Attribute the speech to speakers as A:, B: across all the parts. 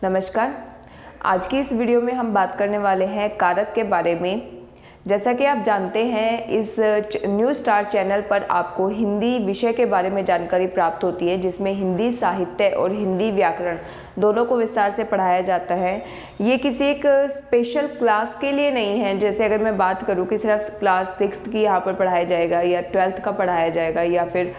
A: नमस्कार। आज की इस वीडियो में हम बात करने वाले हैं कारक के बारे में। जैसा कि आप जानते हैं, इस न्यू स्टार चैनल पर आपको हिंदी विषय के बारे में जानकारी प्राप्त होती है, जिसमें हिंदी साहित्य और हिंदी व्याकरण दोनों को विस्तार से पढ़ाया जाता है। ये किसी एक स्पेशल क्लास के लिए नहीं है। जैसे अगर मैं बात करूँ कि सिर्फ क्लास 6th की यहाँ पर पढ़ाया जाएगा या 12th का पढ़ाया जाएगा या फिर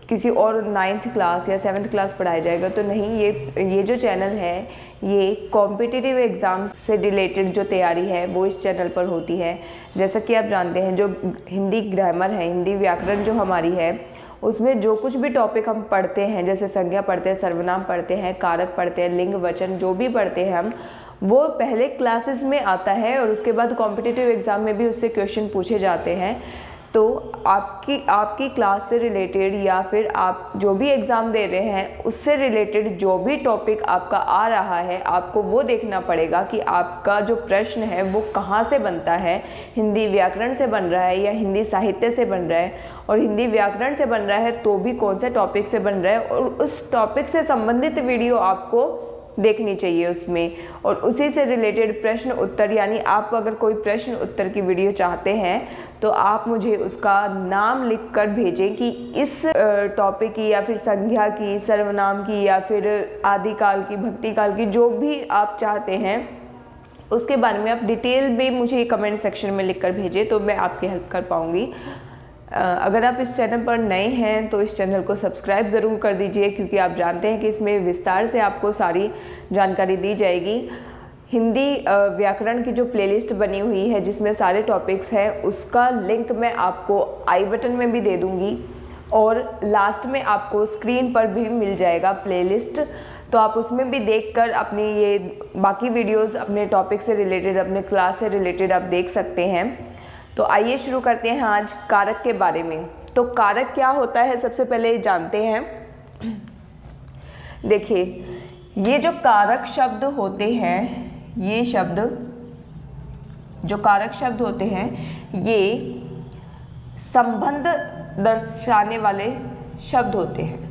A: किसी और 9th क्लास या 7th क्लास पढ़ाया जाएगा, तो नहीं। ये जो चैनल है, ये कॉम्पिटिटिव एग्ज़ाम से रिलेटेड जो तैयारी है वो इस चैनल पर होती है। जैसा कि आप जानते हैं, जो हिंदी ग्रामर है, हिंदी व्याकरण जो हमारी है, उसमें जो कुछ भी टॉपिक हम पढ़ते हैं, जैसे संज्ञा पढ़ते हैं, सर्वनाम पढ़ते हैं, कारक पढ़ते हैं, लिंग वचन जो भी पढ़ते हैं हम, वो पहले क्लासेस में आता है और उसके बाद कॉम्पिटिटिव एग्ज़ाम में भी उससे क्वेश्चन पूछे जाते हैं। तो आपकी क्लास से रिलेटेड या फिर आप जो भी एग्ज़ाम दे रहे हैं उससे रिलेटेड जो भी टॉपिक आपका आ रहा है, आपको वो देखना पड़ेगा कि आपका जो प्रश्न है वो कहाँ से बनता है। हिंदी व्याकरण से बन रहा है या हिंदी साहित्य से बन रहा है, और हिंदी व्याकरण से बन रहा है तो भी कौन से टॉपिक से बन रहा है, और उस टॉपिक से संबंधित वीडियो आपको देखनी चाहिए उसमें। और उसी से रिलेटेड प्रश्न उत्तर, यानी आप अगर कोई प्रश्न उत्तर की वीडियो चाहते हैं तो आप मुझे उसका नाम लिख कर भेजें कि इस टॉपिक की या फिर संज्ञा की, सर्वनाम की या फिर आदिकाल की, भक्तिकाल की, जो भी आप चाहते हैं उसके बारे में आप डिटेल में मुझे कमेंट सेक्शन में लिख कर भेजें, तो मैं आपकी हेल्प कर पाऊँगी। अगर आप इस चैनल पर नए हैं तो इस चैनल को सब्सक्राइब ज़रूर कर दीजिए, क्योंकि आप जानते हैं कि इसमें विस्तार से आपको सारी जानकारी दी जाएगी। हिंदी व्याकरण की जो प्लेलिस्ट बनी हुई है जिसमें सारे टॉपिक्स हैं, उसका लिंक मैं आपको आई बटन में भी दे दूँगी और लास्ट में आपको स्क्रीन पर भी मिल जाएगा प्लेलिस्ट। तो आप उसमें भी देखकर अपनी ये बाकी वीडियोज़ अपने टॉपिक से रिलेटेड, अपने क्लास से रिलेटेड आप देख सकते हैं। तो आइए शुरू करते हैं आज कारक के बारे में। तो कारक क्या होता है, सबसे पहले जानते हैं। देखिए, ये जो कारक शब्द होते हैं, ये शब्द जो कारक शब्द होते हैं, ये संबंध दर्शाने वाले शब्द होते हैं।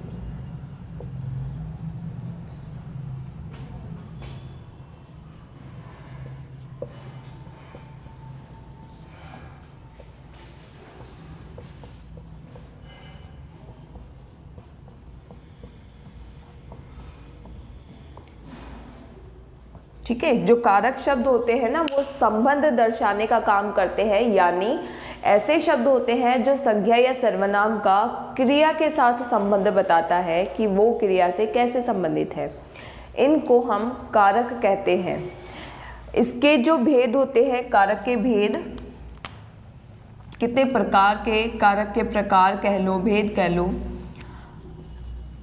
A: ठीक है, जो कारक शब्द होते हैं ना, वो संबंध दर्शाने का काम करते हैं, यानी ऐसे शब्द होते हैं जो संज्ञा या सर्वनाम का क्रिया के साथ संबंध बताता है कि वो क्रिया से कैसे संबंधित है। इनको हम कारक कहते हैं। इसके जो भेद होते हैं, कारक के भेद, कितने प्रकार के कारक के प्रकार कह लो, भेद कह लो,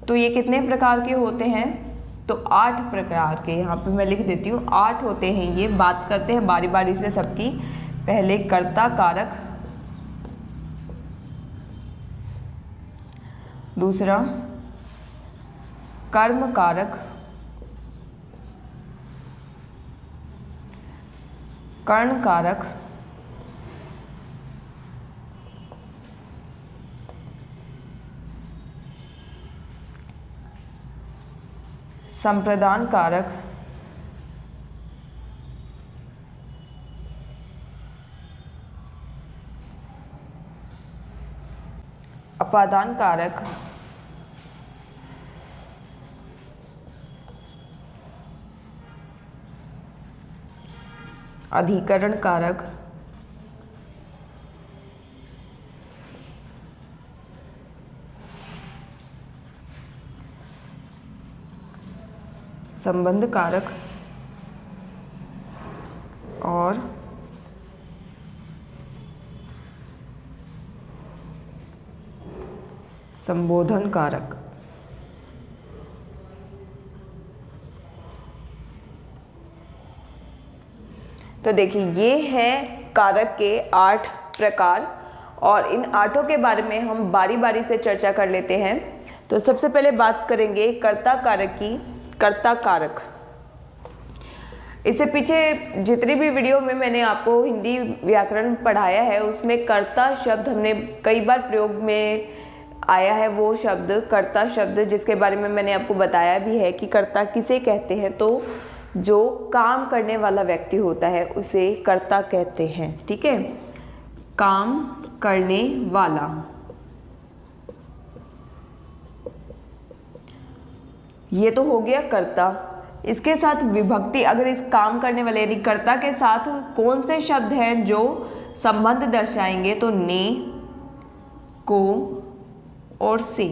A: तो ये कितने प्रकार के होते हैं, तो 8 प्रकार के। यहाँ पे मैं लिख देती हूँ, 8 होते हैं। ये बात करते हैं बारी बारी से सबकी। पहले कर्ता कारक, दूसरा कर्म कारक, कर्ण कारक, संप्रदान कारक, अपादान कारक, अधिकरण कारक, संबंध कारक और संबोधन कारक। तो देखिए, ये हैं कारक के 8 प्रकार, और इन 8 के बारे में हम बारी बारी से चर्चा कर लेते हैं। तो सबसे पहले बात करेंगे कर्ता कारक की। कर्ता कारक, इससे पीछे जितनी भी वीडियो में मैंने आपको हिंदी व्याकरण पढ़ाया है उसमें कर्ता शब्द हमने कई बार प्रयोग में आया है वो शब्द कर्ता शब्द, जिसके बारे में मैंने आपको बताया भी है कि कर्ता किसे कहते हैं, तो जो काम करने वाला व्यक्ति होता है उसे कर्ता कहते हैं। ठीक है, काम करने वाला, ये तो हो गया कर्ता। इसके साथ विभक्ति, अगर इस काम करने वाले यानी कर्ता के साथ कौन से शब्द हैं जो संबंध दर्शाएंगे, तो ने, को और से,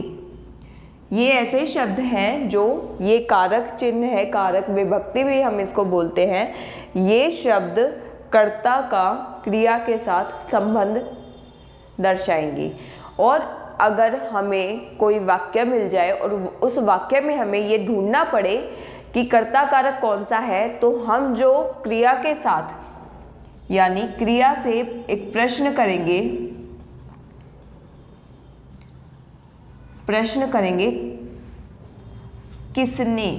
A: ये ऐसे शब्द हैं जो, ये कारक चिन्ह है, कारक विभक्ति भी हम इसको बोलते हैं। ये शब्द कर्ता का क्रिया के साथ संबंध दर्शाएंगे। और अगर हमें कोई वाक्य मिल जाए और उस वाक्य में हमें ये ढूंढना पड़े कि कर्ता कारक कौन सा है, तो हम जो क्रिया के साथ यानी क्रिया से एक प्रश्न करेंगे, किसने,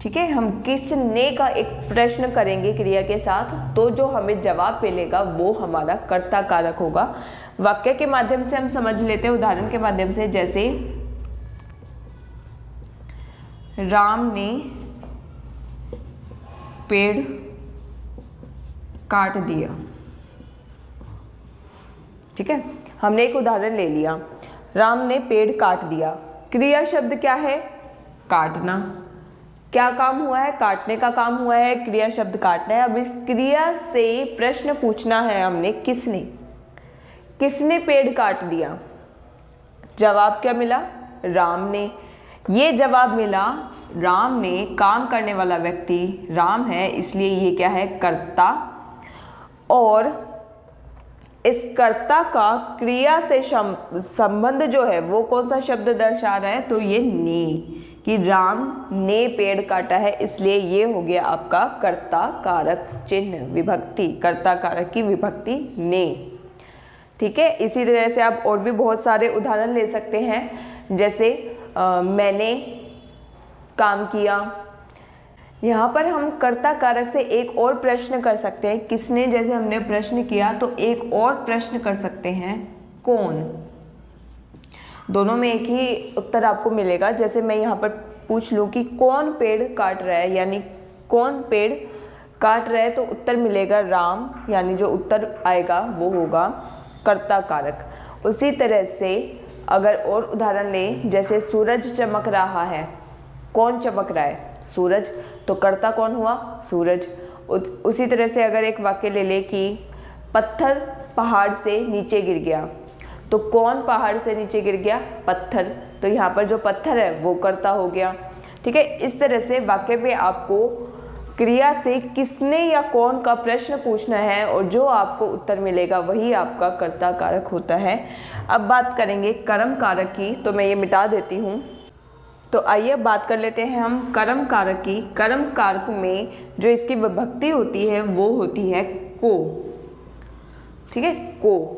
A: ठीक है, हम किसने का एक प्रश्न करेंगे क्रिया के साथ, तो जो हमें जवाब मिलेगा वो हमारा कर्ता कारक होगा। वाक्य के माध्यम से हम समझ लेते हैं, उदाहरण के माध्यम से, जैसे राम ने पेड़ काट दिया। ठीक है, हमने एक उदाहरण ले लिया, राम ने पेड़ काट दिया। क्रिया शब्द क्या है? काटना। क्या काम हुआ है? काटने का काम हुआ है, क्रिया शब्द काटना है। अब इस क्रिया से प्रश्न पूछना है हमने, किसने पेड़ काट दिया? जवाब क्या मिला? राम ने। ये जवाब मिला राम ने, काम करने वाला व्यक्ति राम है, इसलिए ये क्या है? कर्ता। और इस कर्ता का क्रिया से संबंध जो है वो कौन सा शब्द दर्शा रहा है? तो ये ने, कि राम ने पेड़ काटा है, इसलिए ये हो गया आपका कर्ता कारक चिन्ह, विभक्ति, कर्ता कारक की विभक्ति ने। ठीक है, इसी तरह से आप और भी बहुत सारे उदाहरण ले सकते हैं, जैसे मैंने काम किया। यहाँ पर हम कर्ता कारक से एक और प्रश्न कर सकते हैं, किसने जैसे हमने प्रश्न किया, तो एक और प्रश्न कर सकते हैं, कौन। दोनों में एक ही उत्तर आपको मिलेगा। जैसे मैं यहाँ पर पूछ लूँ कि कौन पेड़ काट रहा है, यानी कौन पेड़ काट रहा है, तो उत्तर मिलेगा राम, यानी जो उत्तर आएगा वो होगा कर्ता कारक। उसी तरह से अगर और उदाहरण लें, जैसे सूरज चमक रहा है, कौन चमक रहा है? सूरज, तो कर्ता कौन हुआ? सूरज। उसी तरह से अगर एक वाक्य ले ले कि पत्थर पहाड़ से नीचे गिर गया, तो कौन पहाड़ से नीचे गिर गया? पत्थर, तो यहाँ पर जो पत्थर है वो कर्ता हो गया। ठीक है, इस तरह से वाक्य में आपको क्रिया से किसने या कौन का प्रश्न पूछना है और जो आपको उत्तर मिलेगा वही आपका कर्ता कारक होता है। अब बात करेंगे कर्म कारक की, तो मैं ये मिटा देती हूँ। तो आइए बात कर लेते हैं हम कर्म कारक की। कर्म कारक में जो इसकी विभक्ति होती है वो होती है को। ठीक है, को।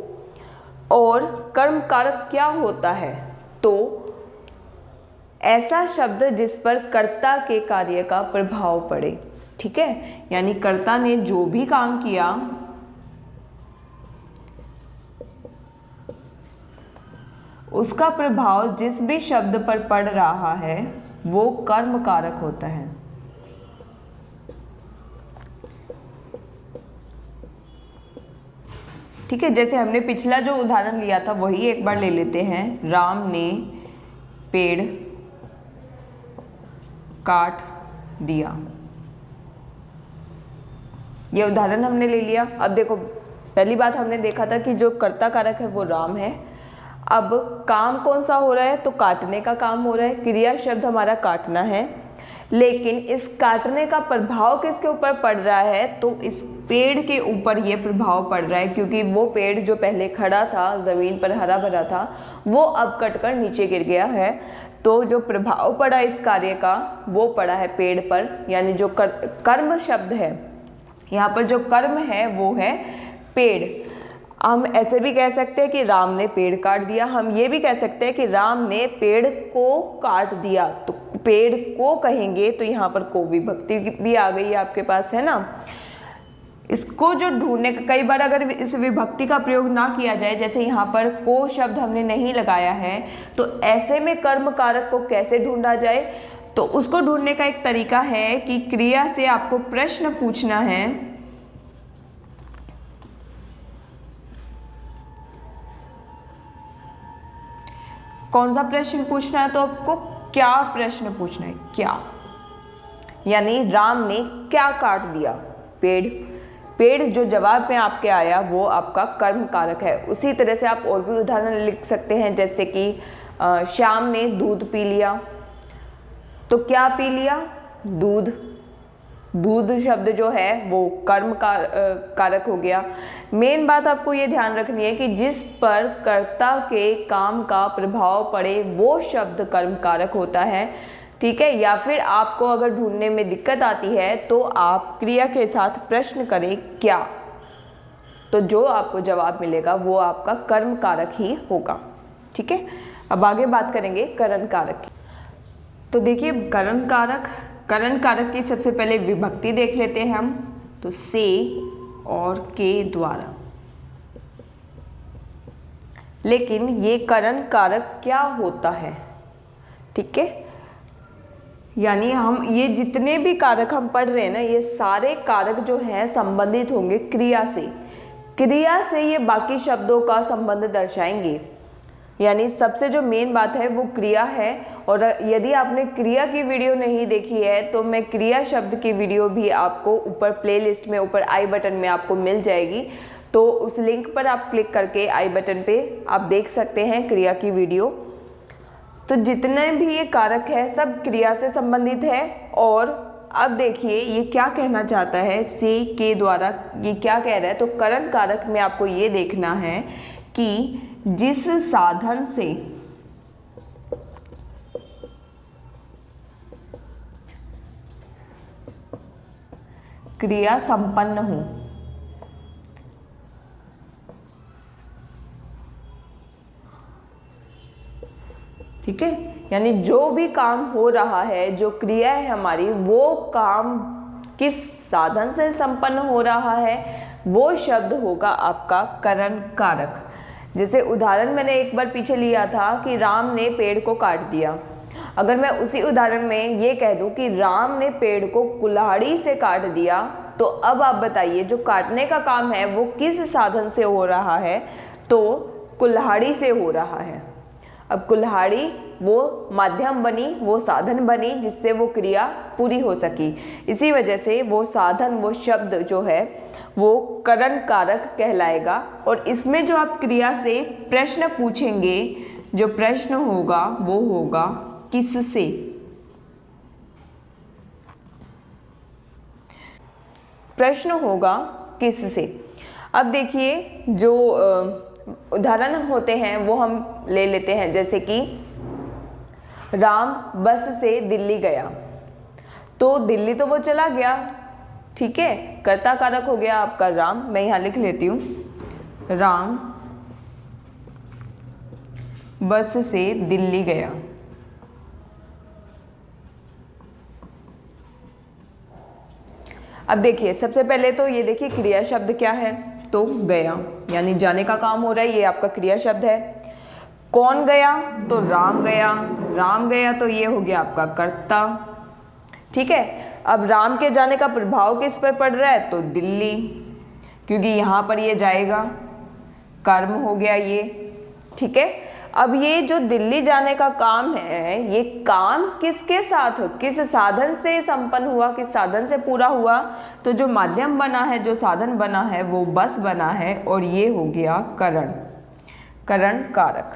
A: और कर्म कारक क्या होता है? तो ऐसा शब्द जिस पर कर्ता के कार्य का प्रभाव पड़े। ठीक है, यानी कर्ता ने जो भी काम किया उसका प्रभाव जिस भी शब्द पर पड़ रहा है वो कर्म कारक होता है। ठीक है, जैसे हमने पिछला जो उदाहरण लिया था वही एक बार ले लेते हैं। राम ने पेड़ काट दिया, ये उदाहरण हमने ले लिया। अब देखो, पहली बात हमने देखा था कि जो कर्ता कारक है वो राम है। अब काम कौन सा हो रहा है? तो काटने का काम हो रहा है, क्रिया शब्द हमारा काटना है। लेकिन इस काटने का प्रभाव किसके ऊपर पड़ रहा है? तो इस पेड़ के ऊपर ये प्रभाव पड़ रहा है, क्योंकि वो पेड़ जो पहले खड़ा था, ज़मीन पर हरा भरा था, वो अब कटकर नीचे गिर गया है। तो जो प्रभाव पड़ा इस कार्य का वो पड़ा है पेड़ पर, यानी जो कर्म शब्द है, यहाँ पर जो कर्म है वो है पेड़। हम ऐसे भी कह सकते हैं कि राम ने पेड़ काट दिया। हम ये भी कह सकते हैं कि राम ने पेड़ को काट दिया, तो पेड़ को कहेंगे तो यहाँ पर को विभक्ति भी आ गई है आपके पास, है ना। इसको जो ढूंढने का, कई बार अगर इस विभक्ति का प्रयोग ना किया जाए, जैसे यहाँ पर को शब्द हमने नहीं लगाया है, तो ऐसे में कर्म कारक को कैसे ढूंढा जाए, तो उसको ढूंढने का एक तरीका है कि क्रिया से आपको प्रश्न पूछना है। कौन सा प्रश्न पूछना है, तो आपको क्या प्रश्न पूछना है, क्या, यानी राम ने क्या काट दिया, पेड़। पेड़ जो जवाब में आपके आया वो आपका कर्म कारक है। उसी तरह से आप और भी उदाहरण लिख सकते हैं, जैसे कि श्याम ने दूध पी लिया, तो क्या पी लिया, दूध। दूध शब्द जो है वो कर्म कारक हो गया। मेन बात आपको ये ध्यान रखनी है कि जिस पर कर्ता के काम का प्रभाव पड़े वो शब्द कर्म कारक होता है, ठीक है। या फिर आपको अगर ढूंढने में दिक्कत आती है तो आप क्रिया के साथ प्रश्न करें क्या, तो जो आपको जवाब मिलेगा वो आपका कर्म कारक ही होगा, ठीक है। अब आगे बात करेंगे करण कारक की। तो देखिए करण कारक की सबसे पहले विभक्ति देख लेते हैं हम, तो से और के द्वारा। लेकिन ये करण कारक क्या होता है, ठीक है, यानी हम ये जितने भी कारक हम पढ़ रहे हैं ना, ये सारे कारक जो हैं संबंधित होंगे क्रिया से। क्रिया से ये बाकी शब्दों का संबंध दर्शाएंगे, यानी सबसे जो मेन बात है वो क्रिया है। और यदि आपने क्रिया की वीडियो नहीं देखी है तो मैं क्रिया शब्द की वीडियो भी आपको ऊपर प्लेलिस्ट में, ऊपर आई बटन में आपको मिल जाएगी, तो उस लिंक पर आप क्लिक करके आई बटन पे आप देख सकते हैं क्रिया की वीडियो। तो जितने भी ये कारक है सब क्रिया से संबंधित है। और अब देखिए ये क्या कहना चाहता है, से के द्वारा ये क्या कह रहा है, तो करण कारक में आपको ये देखना है कि जिस साधन से क्रिया संपन्न हो, ठीक है, यानी जो भी काम हो रहा है, जो क्रिया है हमारी, वो काम किस साधन से संपन्न हो रहा है, वो शब्द होगा आपका करण कारक। जैसे उदाहरण मैंने एक बार पीछे लिया था कि राम ने पेड़ को काट दिया। अगर मैं उसी उदाहरण में ये कह दूं कि राम ने पेड़ को कुल्हाड़ी से काट दिया, तो अब आप बताइए जो काटने का काम है वो किस साधन से हो रहा है, तो कुल्हाड़ी से हो रहा है। अब कुल्हाड़ी वो माध्यम बनी, वो साधन बनी जिससे वो क्रिया पूरी हो सकी। इसी वजह से वो साधन, वो शब्द जो है वो करण कारक कहलाएगा। और इसमें जो आप क्रिया से प्रश्न पूछेंगे, जो प्रश्न होगा वो होगा किससे। प्रश्न होगा किससे। अब देखिए जो उदाहरण होते हैं वो हम ले लेते हैं, जैसे कि राम बस से दिल्ली गया, तो दिल्ली तो वो चला गया, ठीक है, कर्ता कारक हो गया आपका राम। मैं यहाँ लिख लेती हूँ, राम बस से दिल्ली गया। अब देखिए सबसे पहले तो ये देखिए क्रिया शब्द क्या है, तो गया, यानी जाने का काम हो रहा है, ये आपका क्रिया शब्द है। कौन गया, तो राम गया। राम गया तो ये हो गया आपका कर्ता, ठीक है। अब राम के जाने का प्रभाव किस पर पड़ रहा है, तो दिल्ली, क्योंकि यहाँ पर ये जाएगा, कर्म हो गया ये, ठीक है। अब ये जो दिल्ली जाने का काम है, ये काम किसके साथ, किस साधन से संपन्न हुआ, किस साधन से पूरा हुआ, तो जो माध्यम बना है, जो साधन बना है वो बस बना है, और ये हो गया करण कारक।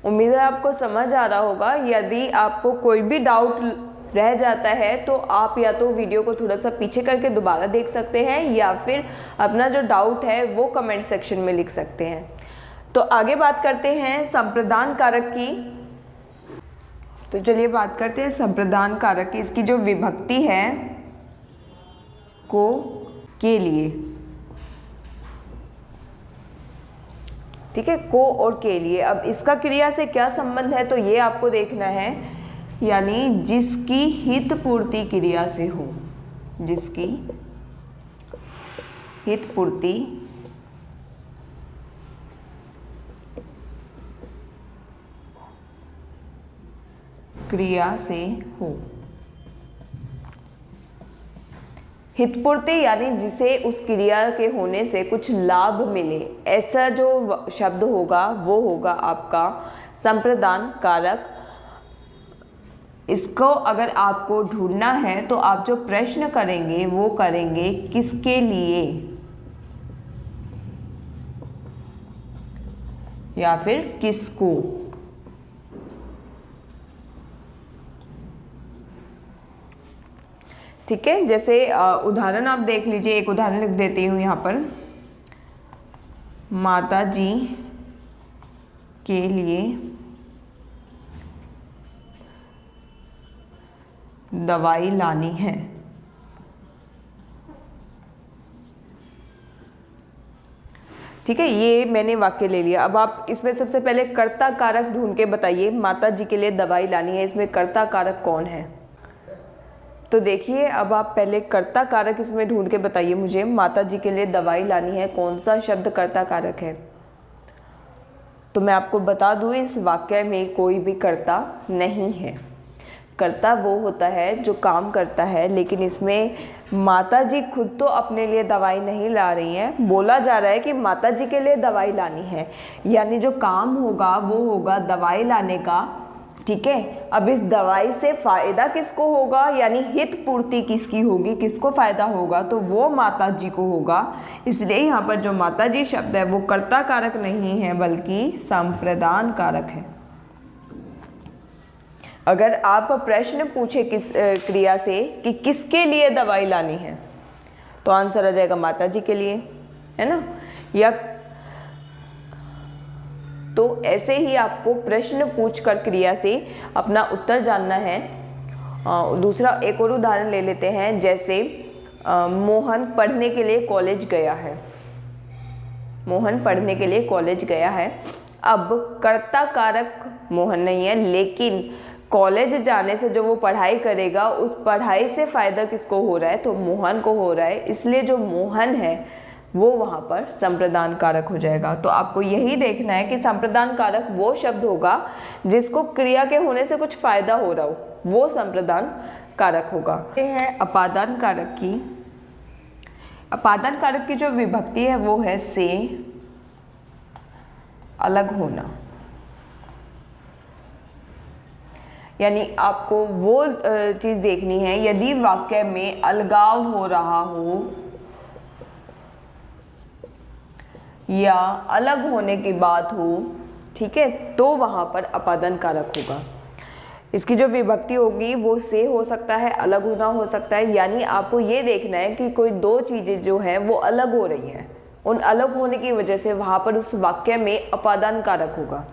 A: उम्मीद है आपको समझ आ रहा होगा। यदि आपको कोई भी डाउट रह जाता है तो आप या तो वीडियो को थोड़ा सा पीछे करके दोबारा देख सकते हैं, या फिर अपना जो डाउट है वो कमेंट सेक्शन में लिख सकते हैं। तो आगे बात करते हैं संप्रदान कारक की। तो चलिए बात करते हैं संप्रदान कारक की। इसकी जो विभक्ति है को के लिए, ठीक है, को और के लिए। अब इसका क्रिया से क्या संबंध है, तो ये आपको देखना है, यानी जिसकी हित पूर्ति क्रिया से हो, जिसकी हितपूर्ति क्रिया से हो। हितपूर्ति यानी जिसे उस क्रिया के होने से कुछ लाभ मिले, ऐसा जो शब्द होगा वो होगा आपका संप्रदान कारक। इसको अगर आपको ढूंढना है तो आप जो प्रश्न करेंगे वो करेंगे किसके लिए या फिर किसको। ठीक है, जैसे उदाहरण आप देख लीजिए, एक उदाहरण लिख देती हूँ यहाँ पर। माता जी के लिए दवाई लानी है। ठीक है, ये मैंने वाक्य ले लिया। अब आप इसमें सबसे पहले कर्ता कारक ढूंढ के बताइए, माता जी के लिए दवाई लानी है, इसमें कर्ता कारक कौन है। तो देखिए, अब आप पहले कर्ता कारक इसमें ढूंढ के बताइए मुझे, माता जी के लिए दवाई लानी है, कौन सा शब्द कर्ता कारक है। तो मैं आपको बता दूं, इस वाक्य में कोई भी कर्ता नहीं है। कर्ता वो होता है जो काम करता है, लेकिन इसमें माता जी खुद तो अपने लिए दवाई नहीं ला रही हैं। बोला जा रहा है कि माता जी के लिए दवाई लानी है, यानी जो काम होगा वो होगा दवाई लाने का। ठीक है, अब इस दवाई से फायदा किसको होगा, यानी हित पूर्ति किसकी होगी, किसको फायदा होगा, तो वो माता जी को होगा। इसलिए यहाँ पर जो माता जी शब्द है वो कर्ता कारक नहीं है बल्कि संप्रदान कारक है। अगर आप प्रश्न पूछे किस क्रिया से कि किसके लिए दवाई लानी है, तो आंसर आ जाएगा माता जी के लिए, है ना। या तो ऐसे ही आपको प्रश्न पूछकर क्रिया से अपना उत्तर जानना है। दूसरा एक और उदाहरण ले लेते हैं, जैसे मोहन पढ़ने के लिए कॉलेज गया है। मोहन पढ़ने के लिए कॉलेज गया है। अब कर्ता कारक मोहन नहीं है, लेकिन कॉलेज जाने से जो वो पढ़ाई करेगा उस पढ़ाई से फ़ायदा किसको हो रहा है, तो मोहन को हो रहा है। इसलिए जो मोहन है वो वहाँ पर संप्रदान कारक हो जाएगा। तो आपको यही देखना है कि संप्रदान कारक वो शब्द होगा जिसको क्रिया के होने से कुछ फ़ायदा हो रहा हो, वो संप्रदान कारक होगा। ये है अपादान कारक की। अपादान कारक की जो विभक्ति है वो है से अलग होना, यानी आपको वो चीज़ देखनी है, यदि वाक्य में अलगाव हो रहा हो या अलग होने की बात हो, ठीक है, तो वहाँ पर अपादान कारक होगा। इसकी जो विभक्ति होगी वो से हो सकता है, अलग होना हो सकता है, यानी आपको ये देखना है कि कोई दो चीज़ें जो हैं वो अलग हो रही हैं, उन अलग होने की वजह से वहाँ पर उस वाक्य में अपादान कारक होगा।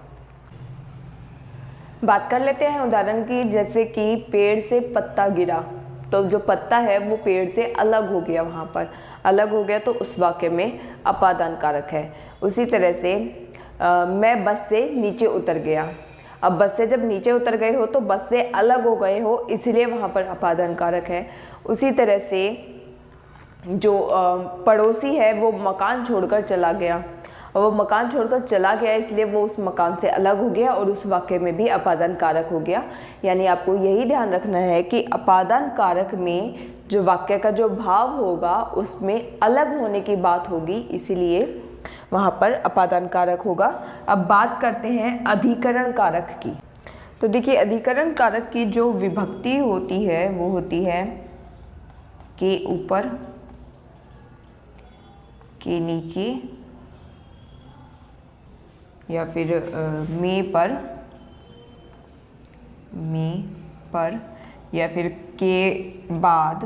A: बात कर लेते हैं उदाहरण की, जैसे कि पेड़ से पत्ता गिरा, तो जो पत्ता है वो पेड़ से अलग हो गया, वहाँ पर अलग हो गया, तो उस वाक्य में अपादान कारक है। उसी तरह से मैं बस से नीचे उतर गया। अब बस से जब नीचे उतर गए हो तो बस से अलग हो गए हो, इसलिए वहाँ पर अपादान कारक है। उसी तरह से जो पड़ोसी है वो मकान छोड़कर चला गया, और वो मकान छोड़कर चला गया इसलिए वो उस मकान से अलग हो गया, और उस वाक्य में भी अपादान कारक हो गया। यानी आपको यही ध्यान रखना है कि अपादान कारक में जो वाक्य का जो भाव होगा उसमें अलग होने की बात होगी, इसीलिए वहाँ पर अपादान कारक होगा। अब बात करते हैं अधिकरण कारक की। तो देखिए, अधिकरण कारक की जो विभक्ति होती है वो होती है के ऊपर, के नीचे, या फिर में पर, या फिर के बाद,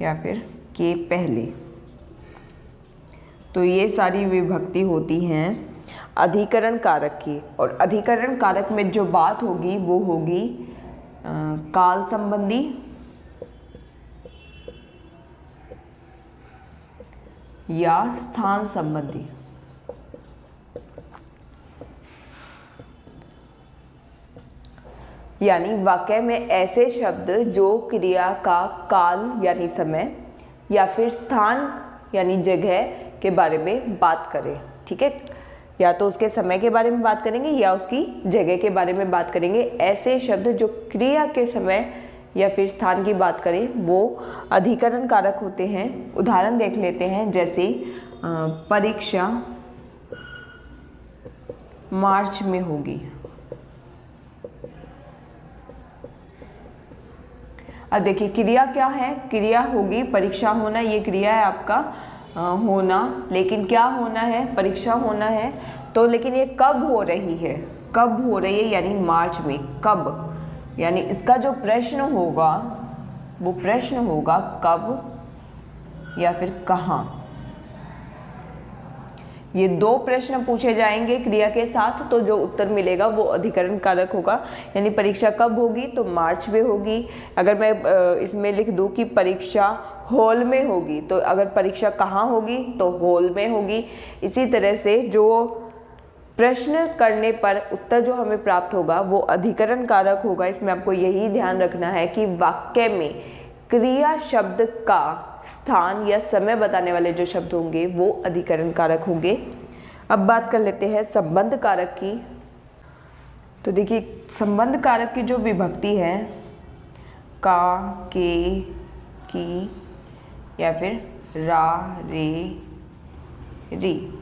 A: या फिर के पहले। तो ये सारी विभक्ति होती हैं अधिकरण कारक की। और अधिकरण कारक में जो बात होगी वो होगी काल संबंधी या स्थान संबंधी। यानी वाक्य में ऐसे शब्द जो क्रिया का काल यानी समय या फिर स्थान यानी जगह के बारे में बात करें। ठीक है, या तो उसके समय के बारे में बात करेंगे या उसकी जगह के बारे में बात करेंगे। ऐसे शब्द जो क्रिया के समय या फिर स्थान की बात करें वो अधिकरण कारक होते हैं। उदाहरण देख लेते हैं, जैसे परीक्षा मार्च में होगी। अब देखिए क्रिया क्या है, क्रिया होगी परीक्षा होना, ये क्रिया है आपका होना, लेकिन क्या होना है, परीक्षा होना है। तो लेकिन ये कब हो रही है, कब हो रही है यानी मार्च में, कब यानी इसका जो प्रश्न होगा वो प्रश्न होगा कब या फिर कहाँ। ये दो प्रश्न पूछे जाएंगे क्रिया के साथ, तो जो उत्तर मिलेगा वो अधिकरण कारक होगा। यानी परीक्षा कब होगी तो मार्च में होगी। अगर मैं इसमें लिख दूं कि परीक्षा हॉल में होगी, तो अगर परीक्षा कहाँ होगी तो हॉल में होगी। इसी तरह से जो प्रश्न करने पर उत्तर जो हमें प्राप्त होगा वो अधिकरण कारक होगा। इसमें आपको यही ध्यान रखना है कि वाक्य में क्रिया शब्द का स्थान या समय बताने वाले जो शब्द होंगे वो अधिकरण कारक होंगे। अब बात कर लेते हैं संबंध कारक की। तो देखिए संबंध कारक की जो विभक्ति है का, के, की या फिर रा, रे, री।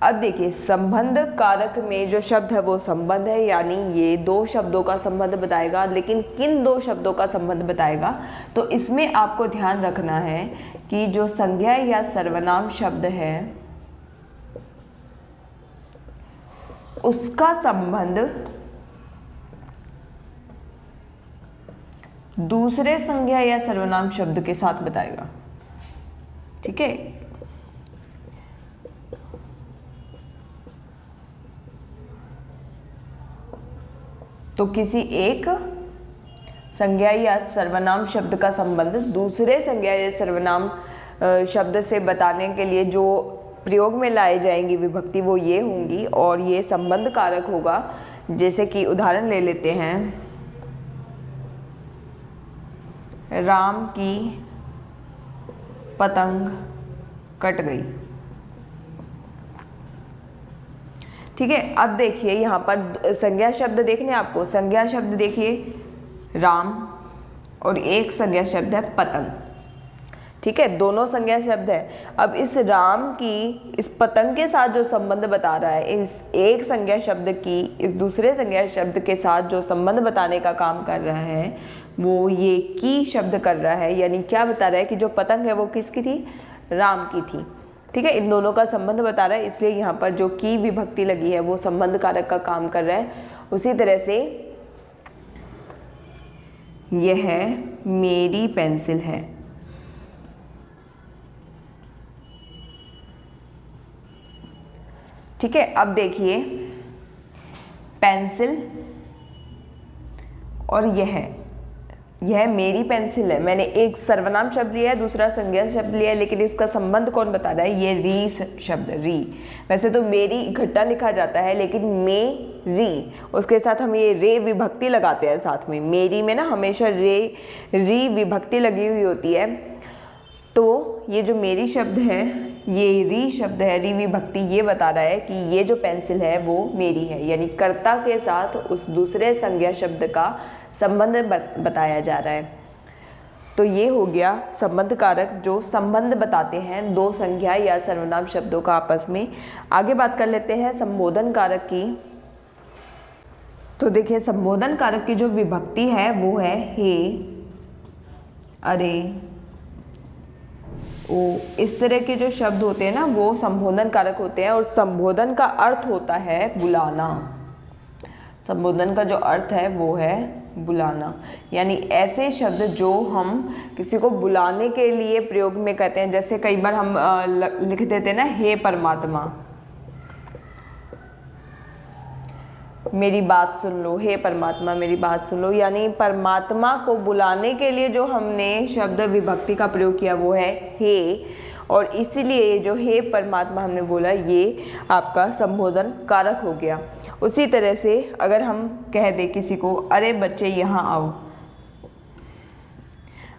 A: अब देखिए संबंध कारक में जो शब्द है वो संबंध है, यानी ये दो शब्दों का संबंध बताएगा। लेकिन किन दो शब्दों का संबंध बताएगा, तो इसमें आपको ध्यान रखना है कि जो संज्ञा या सर्वनाम शब्द है उसका संबंध दूसरे संज्ञा या सर्वनाम शब्द के साथ बताएगा। ठीक है, तो किसी एक संज्ञा या सर्वनाम शब्द का संबंध दूसरे संज्ञा या सर्वनाम शब्द से बताने के लिए जो प्रयोग में लाए जाएंगी विभक्ति वो ये होंगी, और ये संबंध कारक होगा। जैसे कि उदाहरण ले लेते हैं, राम की पतंग कट गई। ठीक है, अब देखिए यहाँ पर संज्ञा शब्द देखने आपको, संज्ञा शब्द देखिए राम और एक संज्ञा शब्द है पतंग। ठीक है, दोनों संज्ञा शब्द है। अब इस राम की इस पतंग के साथ जो संबंध बता रहा है, इस एक संज्ञा शब्द की इस दूसरे संज्ञा शब्द के साथ जो संबंध बताने का काम कर रहा है वो ये की शब्द कर रहा है। यानी क्या बता रहा है कि जो पतंग है वो किसकी थी, राम की थी। ठीक है, इन दोनों का संबंध बता रहा है, इसलिए यहाँ पर जो की विभक्ति लगी है वो संबंध कारक का काम कर रहा है। उसी तरह से यह मेरी पेंसिल है। ठीक है, अब देखिए पेंसिल और यह मेरी पेंसिल है। मैंने एक सर्वनाम शब्द लिया है, दूसरा संज्ञा शब्द लिया है, लेकिन इसका संबंध कौन बता रहा है, ये री शब्द, री। वैसे तो मेरी इकट्ठा लिखा जाता है, लेकिन मेरी उसके साथ हम ये रे विभक्ति लगाते हैं साथ में। मेरी में ना हमेशा री विभक्ति लगी हुई होती है। तो ये जो मेरी शब्द है ये री शब्द है, री विभक्ति, ये बता रहा है कि ये जो पेंसिल है वो मेरी है। यानी कर्ता के साथ उस दूसरे संज्ञा शब्द का संबंध बताया जा रहा है। तो ये हो गया संबंध कारक जो संबंध बताते हैं दो संज्ञा या सर्वनाम शब्दों का आपस में। आगे बात कर लेते हैं संबोधन कारक की। तो देखिए संबोधन कारक की जो विभक्ति है वो है हे, अरे, ओ। इस तरह के जो शब्द होते हैं ना वो संबोधन कारक होते हैं। और संबोधन का अर्थ होता है बुलाना। संबोधन का जो अर्थ है वो है बुलाना। यानी ऐसे शब्द जो हम किसी को बुलाने के लिए प्रयोग में कहते हैं। जैसे कई बार हम लिख देते हैं ना, हे परमात्मा, मेरी बात सुन लो, हे परमात्मा मेरी बात सुन लो। यानी परमात्मा को बुलाने के लिए जो हमने शब्द विभक्ति का प्रयोग किया वो है हे, और इसीलिए जो हे परमात्मा हमने बोला ये आपका संबोधन कारक हो गया। उसी तरह से अगर हम कह दें किसी को, अरे बच्चे यहाँ आओ,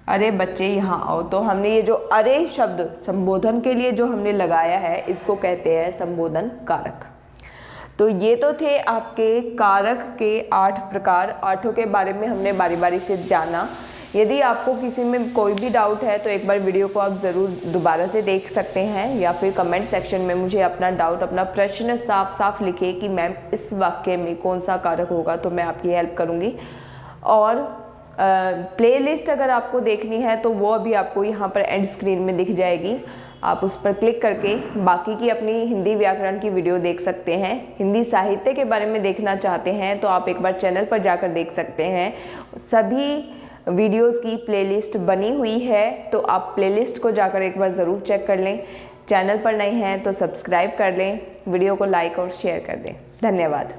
A: अरे बच्चे यहाँ आओ। तो हमने ये जो अरे शब्द संबोधन के लिए जो हमने लगाया है, इसको कहते हैं संबोधन कारक। तो ये तो थे आपके कारक के 8 प्रकार। 8 के बारे में हमने बारी बारी से जाना। यदि आपको किसी में कोई भी डाउट है तो एक बार वीडियो को आप ज़रूर दोबारा से देख सकते हैं, या फिर कमेंट सेक्शन में मुझे अपना डाउट, अपना प्रश्न साफ साफ लिखिए कि मैम इस वाक्य में कौन सा कारक होगा, तो मैं आपकी हेल्प करूँगी। और प्लेलिस्ट अगर आपको देखनी है तो वो अभी आपको यहाँ पर एंड स्क्रीन में दिख जाएगी। आप उस पर क्लिक करके बाकी की अपनी हिंदी व्याकरण की वीडियो देख सकते हैं। हिंदी साहित्य के बारे में देखना चाहते हैं तो आप एक बार चैनल पर जाकर देख सकते हैं। सभी वीडियोस की प्लेलिस्ट बनी हुई है, तो आप प्लेलिस्ट को जाकर एक बार ज़रूर चेक कर लें। चैनल पर नए हैं तो सब्सक्राइब कर लें, वीडियो को लाइक और शेयर कर दें। धन्यवाद।